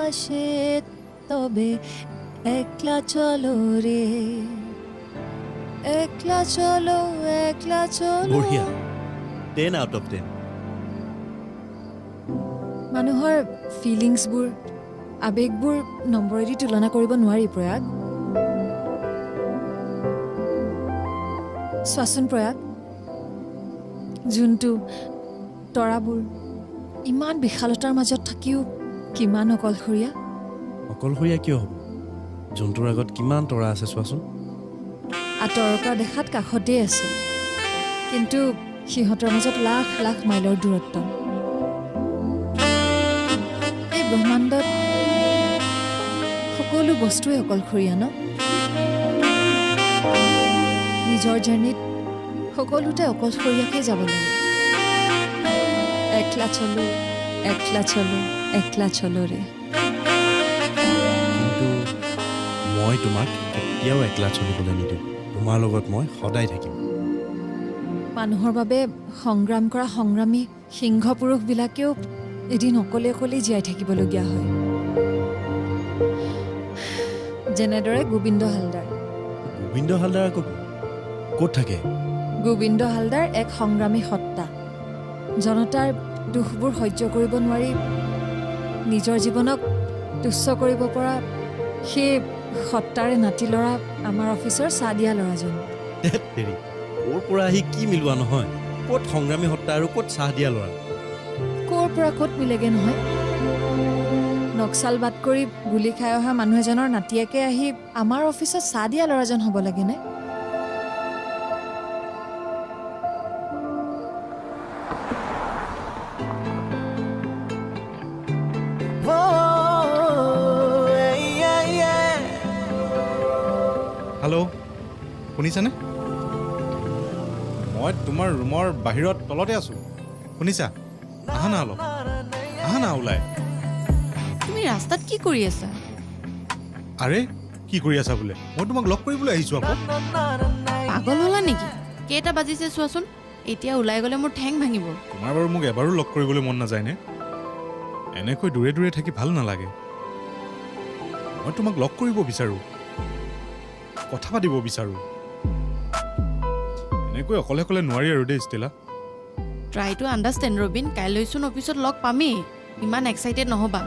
আকাশে তবে একলা চলো ৰে একলা চলো বঢ়িয়া 10 আউট অফ 10 মানুহৰ ফিলিংছবোৰ আৱেগবোৰ নম্বৰেদি তুলনা কৰিব নোৱাৰি প্ৰয়াগ চোৱাচোন প্ৰয়াগ যোনটো তৰাবোৰ ইমান বিশালতাৰ মাজত থাকিও কিমান অকলশৰীয়া অকলশৰীয়া কিয় হ'ব জন্তুৰ আগত কিমান তৰা আছে চোৱাচোন আঁতৰকাৰ দেখাত কাষতেই আছে কিন্তু সিহঁতৰ মাজত লাখ লাখ মাইলৰ দূৰত্ব এই ব্ৰহ্মাণ্ডত সকলো বস্তুৱে অকলশৰীয়া ন নিজৰ জাৰ্ণিত সকলোতে অকলশৰীয়াকৈ যাব লাগে একলা চলো একলা চলো ৰে কিন্তু মই তোমাক কেতিয়াও একলা চলিবলৈ নিদিওঁ তোমাৰ লগত মই সদায় থাকিম মানুহৰ বাবে সংগ্ৰাম কৰা সংগ্ৰামী সিংহ পুৰুষবিলাকেও এদিন অকলে জীয়াই থাকিবলগীয়া হয় যেনেদৰে গোবিন্দ হালদাৰ গোবিন্দ হালদাৰ আকৌ ক'ত থাকে গোবিন্দ হালদাৰ এক সংগ্ৰামী সত্তা জনতাৰ দুখবোৰ সহ্য কৰিব নোৱাৰি নিজৰ জীৱনক তুচ্ছ কৰিব পৰা সেই সত্তাৰে নাতি ল'ৰা আমাৰ অফিচৰ চাহ ল'ৰাজন হেৰি ক'ৰ পৰা আহি কি মিলোৱা নহয় ক'ত সংগ্ৰামী সত্তা আৰু ক'ত চাহ দিয়া ল'ৰা ক'ৰ পৰা ক'ত মিলেগে নহয় নক্সালবাদ কৰি গুলী খাই অহা মানুহ এজনৰ নাতিয়েকে আহি আমাৰ অফিচত চাহ দিয়া ল'ৰাজন হ'ব লাগেনে হেল্ল' শুনিছানে মই তোমাৰ ৰুমৰ বাহিৰত তলতে আছোঁ শুনিছা আহা না অলপ আহা না ওলাই তুমি ৰাস্তাত কি কৰি আছা আৰে কি কৰি আছা বোলে মই তোমাক লগ কৰিবলৈ আহিছোঁ আকৌ পাগল হ'লা নেকি কেইটা বাজিছে চোৱাচোন এতিয়া ওলাই গ'লে মোৰ ঠেং ভাঙিব তোমাৰ বাৰু মোক এবাৰো লগ কৰিবলৈ মন নাযায়নে এনেকৈ দূৰে দূৰে থাকি ভাল নালাগে মই তোমাক লগ কৰিব বিচাৰোঁ কথা পাতিব বিচাৰোঁ এনেকৈ অকলে অকলে নোৱাৰি আৰু দেই Stella try to understand Robin কাইলৈচোন অফিচত লগ পামেই ইমান এক্সাইটেড নহ'বা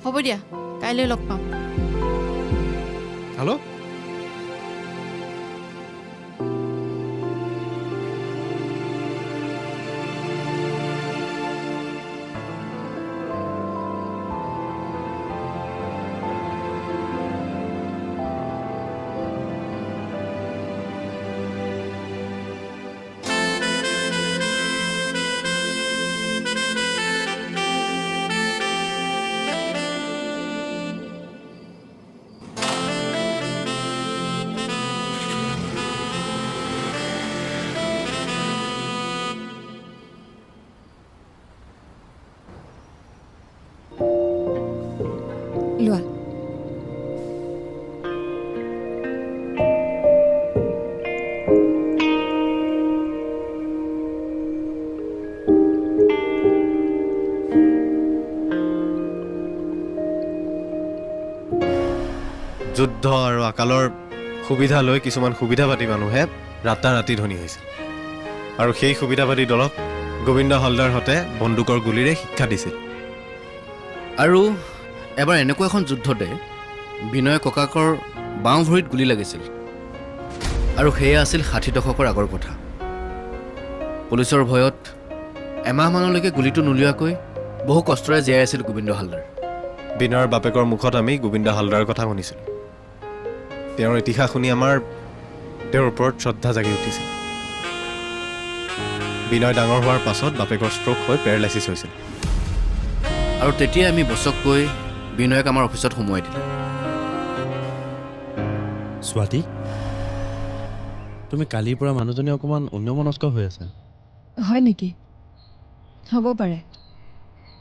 হ'ব দিয়া কাইলৈ লগ পাম হেল্ল' লোৱা যুদ্ধ আৰু আকালৰ সুবিধা লৈ কিছুমান সুবিধাবাদী মানুহে ৰাতাৰাতি ধনী হৈছিল আৰু সেই সুবিধাবাদী দলক গোবিন্দ হালদাৰহঁতে বন্দুকৰ গুলীৰে শিক্ষা দিছিল আৰু এবাৰ এনেকুৱা এখন যুদ্ধতে বিনয় ককাকৰ বাওঁ ভৰিত গুলী লাগিছিল আৰু সেয়া আছিল ৬০ দশকৰ আগৰ কথা পুলিচৰ ভয়ত এমাহমানলৈকে গুলীটো নুলিওৱাকৈ বহু কষ্টৰে জীয়াই আছিল গোবিন্দ হালদাৰ বিনয়ৰ বাপেকৰ মুখত আমি গোবিন্দ হালদাৰৰ কথা শুনিছিলোঁ তেওঁৰ ইতিহাস শুনি আমাৰ তেওঁৰ ওপৰত শ্ৰদ্ধা জাগি উঠিছিল বিনয় ডাঙৰ হোৱাৰ পাছত বাপেকৰ ষ্ট্ৰোক হৈ পেৰালাইচিছ হৈছিল আৰু তেতিয়া আমি বচককৈ বিনয়ক আমাৰ অফিচত সোমোৱাই দিলোঁ স্বাতী তুমি কালিৰ পৰা মানুহজনী অকণমান অন্যমনস্ক হৈ আছে হয় নেকি হ'ব পাৰে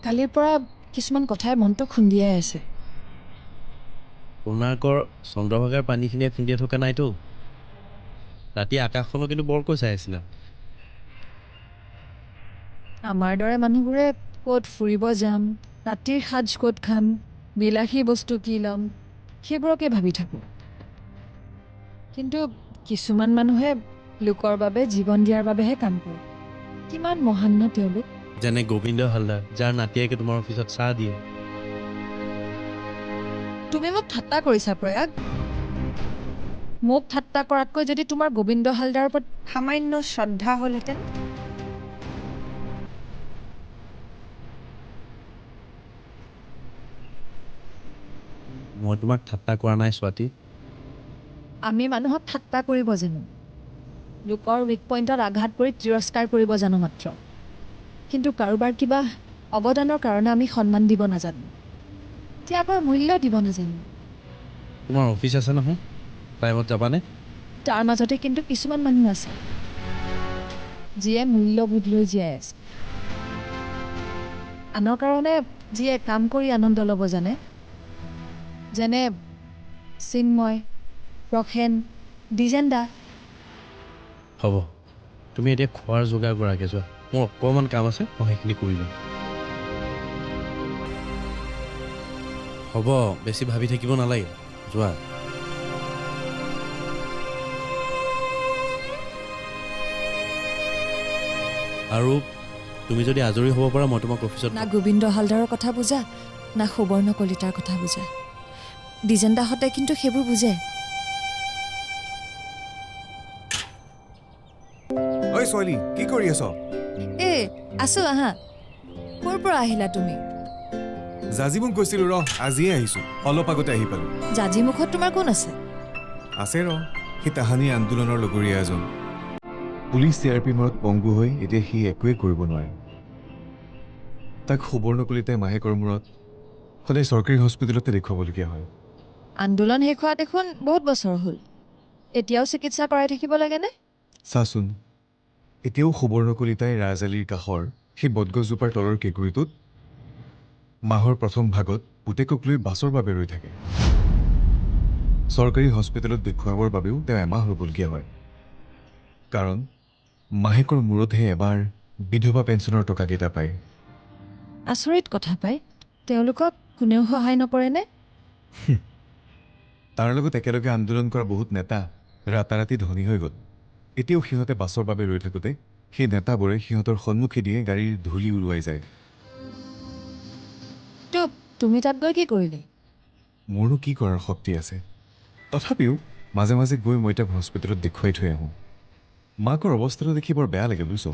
কালিৰ পৰা কিছুমান কথাই মনটো খুন্দিয়াই আছে কোণাৰ্কৰ চন্দ্ৰভাগাৰ পানীখিনিয়ে খুন্দিয়াই থকা নাইতো ৰাতি আকাশখনো কিন্তু বৰকৈ চাই আছিলা আমাৰ দৰে মানুহবোৰে ক'ত ফুৰিব যাম ৰাতিৰ সাজ ক'ত খাম, বিলাসী বস্তু কি ল'ম, সেইবোৰকে ভাবি থাকোঁ। কিন্তু কিছুমান মানুহে লোকৰ বাবে জীৱন দিয়াৰ বাবেহে কাম কৰে। কিমান মহান ন তেওঁলোক। যেনে গোবিন্দ হালদাৰ, যাৰ নাতিয়েকে তোমাৰ অফিচত চাহ দিয়ে। তুমি মোক ঠাট্টা কৰিছা প্ৰয়াগ। মোক ঠাট্টা কৰাতকৈ যদি তোমাৰ গোবিন্দ হালদাৰৰ ওপৰত সামান্য শ্ৰদ্ধা হ'লহেঁতেন। মই তোমাক ঠাট্টা কৰা নাই স্বাতী। আমি মানুহক ঠাট্টা কৰিব জানো, লোকৰ উইক পইণ্টত আঘাত কৰি তিৰস্কাৰ কৰিব জানো মাত্ৰ। কিন্তু কাৰোবাৰ কিবা অৱদানৰ কাৰণে আমি সন্মান দিব নাজানো, ত্যাগৰ মূল্য দিব নাজানো। তোমাৰ অফিচ আছে নহয়, টাইমত যাবানে? তাৰ মাজতে কিন্তু কিছুমান মানুহ আছে যিয়ে মূল্যবোধ লৈ জীয়াই আছে। আনৰ কাৰণে যিয়ে কাম কৰি আনন্দ ল'ব জানে, যেনে চিন্ময়, প্ৰসেন, দ্বিজেন দা। হ'ব, তুমি এতিয়া খোৱাৰ যোগাৰ কৰাকৈ যোৱা। মোৰ অকণমান কাম আছে, মই সেইখিনি কৰি লওঁ। হ'ব, বেছি ভাবি থাকিব নালাগে, যোৱা। আৰু তুমি যদি আজৰি হ'ব পাৰা মই তোমাক অফিচত না গোবিন্দ হালদাৰৰ কথা বুজা, না সুবৰ্ণ কলিতাৰ কথা বুজা। দ্বিজেন দাহঁতে কিন্তু সেইবোৰ বুজে। ঐ ছোৱালী, কি কৰি আছ? আছো আহা। ক'ৰ পৰা আহিলা তুমি? জাজিমুখ গৈছিলো ৰ, আজিয়ে আহিছো, অলপ আগতে আহি পালো। জাজিমুখত তোমাৰ কোন আছে? আছে ৰ, সি তাহানি আন্দোলনৰ লগৰীয়া এজন। পুলিচ CRP মূৰত পংগু হৈ এতিয়া সি একোৱেই কৰিব নোৱাৰে। তাক সুবৰ্ণ কলিতাই মাহেকৰ মূৰত সদায় চৰকাৰী হস্পিটেলতে দেখুৱাবলগীয়া হয়। আন্দোলন শেষ হোৱা দেখোন বহুত বছৰ হ'ল, এতিয়াও চিকিৎসা কৰাই থাকিব লাগেনে? চাচোন, এতিয়াও সুবৰ্ণ কলিতাই ৰাজআলিৰ কাষৰ সেই বটগছজোপাৰ তলৰ কেঁকুৰিটোত মাহৰ প্ৰথম ভাগত পুতেকক লৈ বাছৰ বাবে ৰৈ থাকে। চৰকাৰী হস্পিটেলত দেখুৱাবৰ বাবেও তেওঁ এমাহ ৰ'বলগীয়া হয়, কাৰণ মাহেকৰ মূৰতহে এবাৰ বিধৱা পেঞ্চনৰ টকাকেইটা পায়। আচৰিত কথা পায়, তেওঁলোকক কোনেও সহায় নকৰেনে? তাৰ লগত একেলগে আন্দোলন কৰা বহুত নেতা ৰাতাৰাতি ধনী হৈ গ'ল। এতিয়াও সিহঁতে বাছৰ বাবে ৰৈ থাকোঁতে সেই নেতাবোৰে সিহঁতৰ সন্মুখেদিয়ে গাড়ীৰ ধূলি উৰুৱাই যায়। তুমি তাত গৈ কি কৰিলে? মোৰনো কি কৰাৰ শক্তি আছে? তথাপিও মাজে মাজে গৈ মই তাক হস্পিটেলত দেখুৱাই থৈ আহোঁ। মাকৰ অৱস্থাটো দেখি বৰ বেয়া লাগে বুজিছ।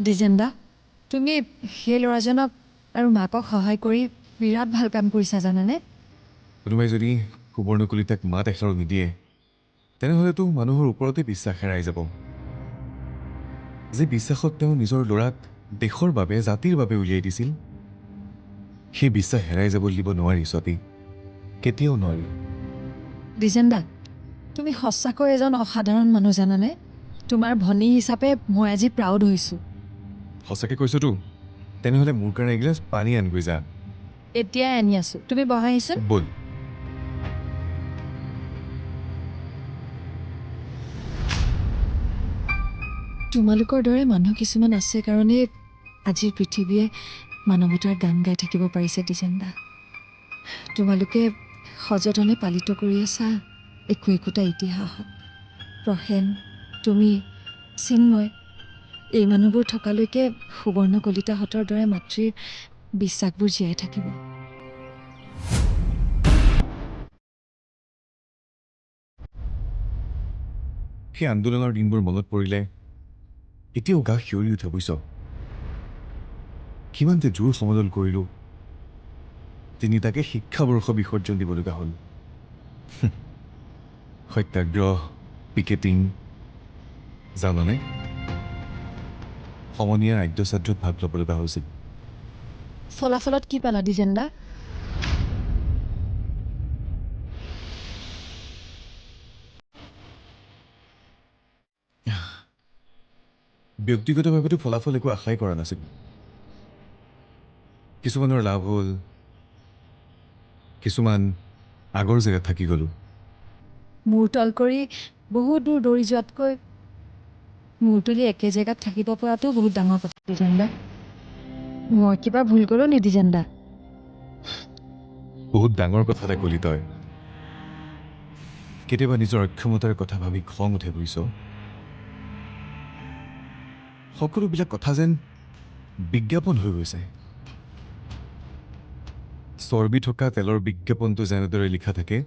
দ্বিজেন দা, তুমি সেই ল'ৰাজনক আৰু মাকক সহায় কৰি বিৰাট ভাল কাম কৰিছা জানানে? কোনোবাই যদি সুবৰ্ণ কলিতাক মাত এষাৰো নিদিয়ে, তেনেহ'লেতো মানুহৰ ওপৰতে বিশ্বাস হেৰাই যাব। যে বিশ্বাসত তেওঁ নিজৰ ল'ৰাক দেশৰ বাবে, জাতিৰ বাবে উলিয়াই দিছিল, সেই বিশ্বাস হেৰাই যাব দিব নোৱাৰি স্বাতী, কেতিয়াও নোৱাৰি। দ্বিজেন দা, তুমি সঁচাকৈ এজন অসাধাৰণ মানুহ জানানে? তোমাৰ ভনী হিচাপে মই আজি প্ৰাউড হৈছোঁ। সঁচাকৈ কৈছোতো? তেনেহ'লে মোৰ কাৰণে এগিলাচ পানী আনগৈ যা। এতিয়াই আনি আছোঁ, তুমি বহাহিচোন। ব'ল। তোমালোকৰ দৰে মানুহ কিছুমান আছে কাৰণে আজিৰ পৃথিৱীয়ে মানৱতাৰ গান গাই থাকিব পাৰিছে দ্বিজেন দা। তোমালোকে সযতনে পালিত কৰি আছা একোটা ইতিহাসক। প্ৰসেন, তুমি, চিন্ময়, এই মানুহবোৰ থকালৈকে সুবৰ্ণ কলিতাহঁতৰ দৰে মাতৃৰ বিশ্বাসবোৰ জীয়াই থাকিব। সেই আন্দোলনৰ দিনবোৰ মনত পৰিলে এতিয়াও গা শিয়ৰি উঠে বুজিছ। কিমান যে জোৰ সমদল কৰিলোঁ, তিনিটাকে শিক্ষাবৰ্ষ বিসৰ্জন দিব লগা হ'ল। সত্যাগ্ৰহ, পিকেটিং, জাননে সমনীয়াৰ আদ্যশ্ৰাদ্ধত ভাগ ল'ব লগা হৈছিল। ফলাফলত কি পালা দ্বিজেন দা? ব্যক্তিগতভাৱেতো ফলাফল একো আশাই কৰা নাছিলোঁ। কিছুমানৰ লাভ হ'ল, কিছুমান আগৰ জেগাত থাকি গ'লোঁ। মূৰ তল কৰি বহুত দূৰ দৌৰি যোৱাতকৈ মূৰ তুলি একে জেগাত থাকিব পৰাটো বহুত ডাঙৰ কথা দ্বিজেন দা। মই কিবা ভুল কৰোঁ নি দিজেন দা? বহুত ডাঙৰ কথা এটা ক'লি তই। কেতিয়াবা নিজৰ অক্ষমতাৰ কথা ভাবি খং উঠে বুজিছ। সকলোবিলাক কথা যেন বিজ্ঞাপন হৈ গৈছে। চৰ্বি থকা তেলৰ বিজ্ঞাপনটো যেনেদৰে লিখা থাকে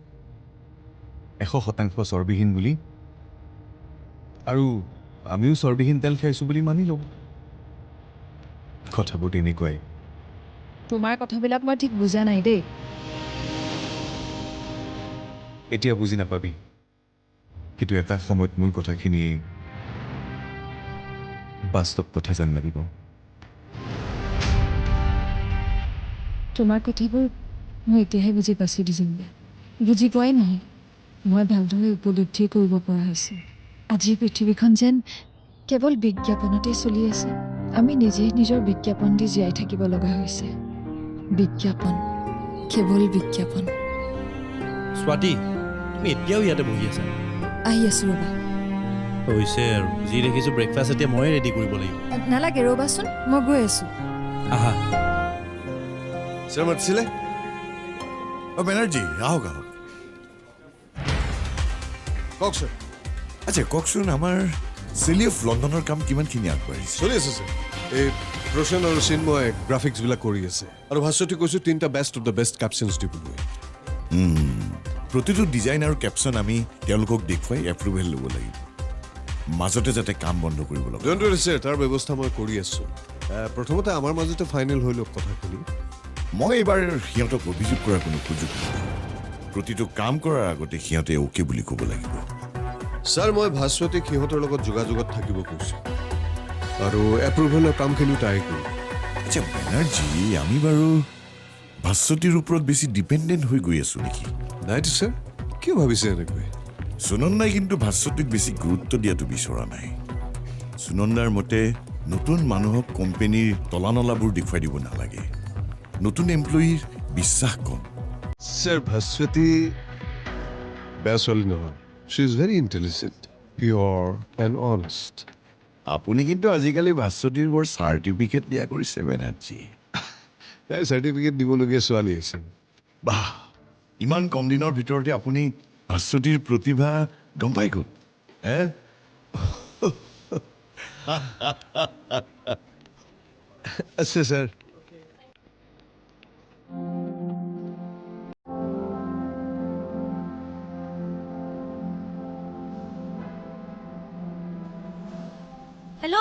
100% চৰ্বিহীন বুলি, আৰু আমিও চৰ্বিহীন তেল খাইছোঁ বুলি মানি লওঁ। কথাবোৰ তেনেকুৱাই। তোমাৰ কথাবিলাক মই ঠিক বুজা নাই দেই। এতিয়া বুজি নাপাবি, কিন্তু এটা সময়ত মোৰ কথাখিনি বাস্তৱ কথা যেন লাগিব। তোমাৰ কথাবোৰ মই এতিয়াহে বুজি পাইছোঁ দিজেন দা। বুজি পোৱাই নহয়, মই ভালদৰে উপলব্ধি কৰিব পৰা হৈছোঁ। আজিৰ পৃথিৱীখন যেন কেৱল বিজ্ঞাপনতে চলি আছে। আমি নিজেই নিজৰ বিজ্ঞাপন দি জীয়াই থাকিব লগা হৈছে। বিজ্ঞাপন, কেৱল বিজ্ঞাপন। স্বাতী, তুমি এতিয়াও ইয়াতে বহি আছা? আহি আছোঁ ৰ'বা। হৈছে আৰু, যি দেখিছোঁ ব্ৰেকফাষ্ট এতিয়া ময়ে ৰেডি কৰিব লাগিব। নালাগে ৰ'বাচোন, মই গৈ আছোঁ। আহা। ছাৰ মাতিছিলে? অ' বেনাৰ্জী, আহক আহক। কওক ছাৰ। আচ্ছা কওকচোন, আমাৰ চেলি অফ লণ্ডনৰ কাম কিমানখিনি আগবাঢ়িছে? চলি আছে ছাৰ। এই ৰোশন আৰু চিন্ময়ে গ্ৰাফিক্সবিলাক কৰি আছে, আৰু ভাস্বতী কৈছোঁ 3টা বেষ্ট অফ দ্য বেষ্ট কেপশ্যনছ দিবলৈ। প্ৰতিটো ডিজাইন আৰু কেপশ্যন আমি তেওঁলোকক দেখুৱাই এপ্ৰুভেল ল'ব লাগিব, মাজতে যাতে কাম বন্ধ কৰিব লগা। জন্তু আছে, তাৰ ব্যৱস্থা মই কৰি আছোঁ। প্ৰথমতে আমাৰ মাজতে ফাইনেল হৈ লওক কথাখিনি। মই এইবাৰ সিহঁতক অভিযোগ কৰাৰ কোনো সুযোগ নাই। প্ৰতিটো কাম কৰাৰ আগতে সিহঁতে অ'কে বুলি ক'ব লাগিব। ছাৰ, মই ভাস্বতীক সিহঁতৰ লগত যোগাযোগত থাকিব কৈছোঁ, আৰু এপ্ৰুভেলৰ কামখিনিও তাই কৰিম। আচ্ছা বেনাৰ্জী, আমি বাৰু ভাস্বতীৰ ওপৰত বেছি ডিপেণ্ডেণ্ট হৈ গৈ আছোঁ নেকি? নাইতো ছাৰ, কিয় ভাবিছে এনেকৈ? সুনন্দাই কিন্তু ভাস্বতীক বেছি গুৰুত্ব দিয়াটো বিচৰা নাই। সুনন্দাৰ মতে নতুন মানুহক কোম্পানীৰ তলানলাবোৰ দেখুৱাই দিব নালাগে, নতুন এমপ্লয়ীৰ বিশ্বাস কম। ছাৰ, ভাস্বতী বেয়া ছোৱালী নহয়। She is very intelligent, pure and honest. আপুনি কিন্তু আজিকালি ভাস্বতীৰ বৰ চাৰ্টিফিকেট দিয়া কৰিছে বেনাৰ্জী। তাই চাৰ্টিফিকেট দিবলগীয়া ছোৱালী আছে। বাহ, ইমান কম দিনৰ ভিতৰতে আপুনি ভাস্বতীৰ প্ৰতিভা গম পাই গ'ল। আছে ছাৰ। হেল্ল'।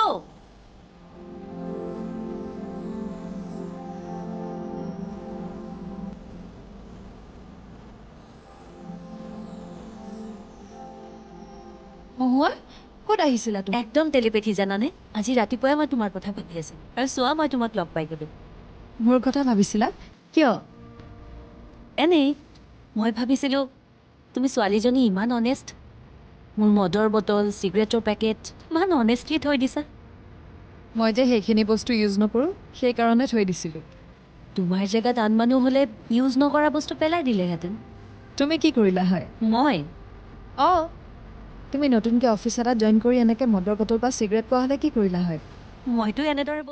মহুৱা, ক'ত আহিছিলা তুমি? একদম টেলিপেথি জানানে? আজি ৰাতিপুৱাই মই তোমাৰ কথা ভাবি আছিলোঁ, আৰু চোৱা মই তোমাক লগ পাই গ'লোঁ। মোৰ কথা ভাবিছিলা? কিয়? এনেই মই ভাবিছিলোঁ তুমি ছোৱালীজনী ইমান অনেষ্ট, মোৰ মদৰ বটল, চিগাৰেটৰ পেকেট ইমান অনেষ্টলি থৈ দিছা। মই যে সেইখিনি বস্তু ইউজ নকৰোঁ, সেইকাৰণে থৈ দিছিলোঁ। তোমাৰ জেগাত আন মানুহ হ'লে ইউজ নকৰা বস্তু পেলাই দিলেহেঁতেন। তুমি কি কৰিলা হয়? মই অঁ, তুমি নতুনকৈ অফিচ এটাত জইন কৰি এনেকৈ মদৰ বটল বা চিগাৰেট পোৱা হ'লে কি কৰিলা হয়? মইতো এনেদৰে